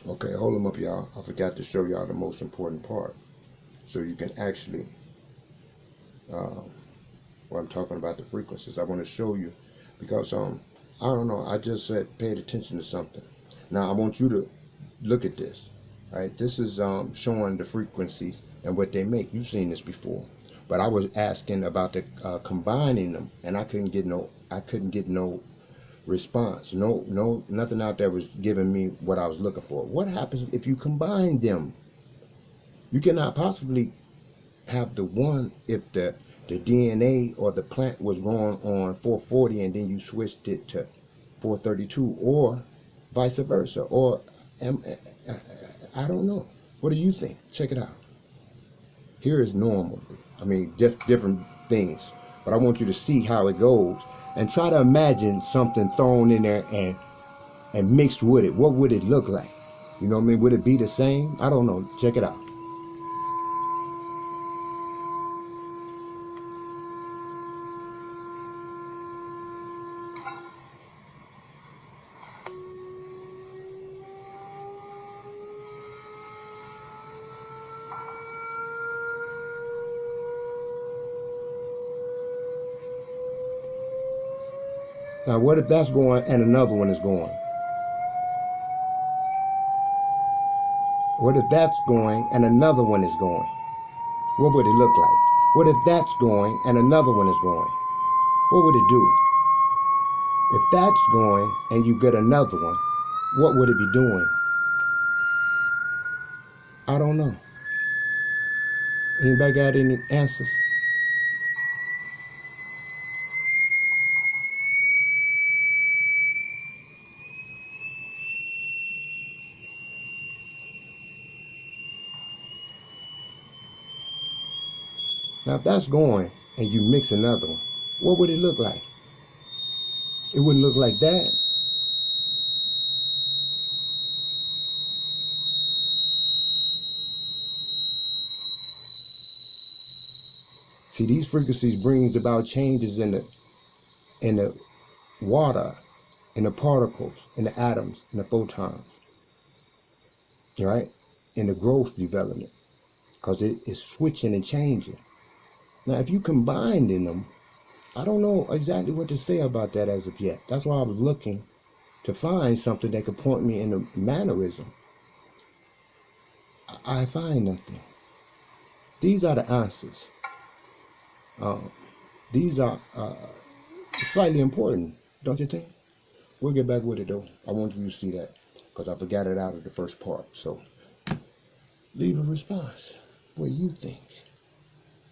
Okay, hold them up, y'all. I forgot to show y'all the most important part. So you can actually, when I'm talking about the frequencies, I want to show you because, I don't know, I just said paid attention to something. Now I want you to look at this. Right, this is showing the frequencies and what they make. You've seen this before, but I was asking about the combining them, and I couldn't get no response. Nothing out there was giving me what I was looking for. What happens if you combine them? You cannot possibly have the one if the DNA or the plant was growing on 440 and then you switched it to 432, or vice versa, or I don't know. What do you think? Check it out. Here is normal. I mean, just different things. But I want you to see how it goes and try to imagine something thrown in there and mixed with it. What would it look like? You know what I mean? Would it be the same? I don't know. Check it out. Now, what if that's going and another one is going? What if that's going and another one is going? What would it look like? What if that's going and another one is going? What would it do? If that's going and you get another one, what would it be doing? I don't know. Anybody got any answers? Now, if that's going and you mix another one, what would it look like? It wouldn't look like that. See, these frequencies brings about changes in the water, in the particles, in the atoms, in the photons, right? In the growth development, because it is switching and changing. Now, if you combined in them, I don't know exactly what to say about that as of yet. That's why I was looking to find something that could point me in a mannerism. I find nothing. These are the answers. These are slightly important, don't you think? We'll get back with it though. I want you to see that because I forgot it out of the first part. So leave a response. What do you think?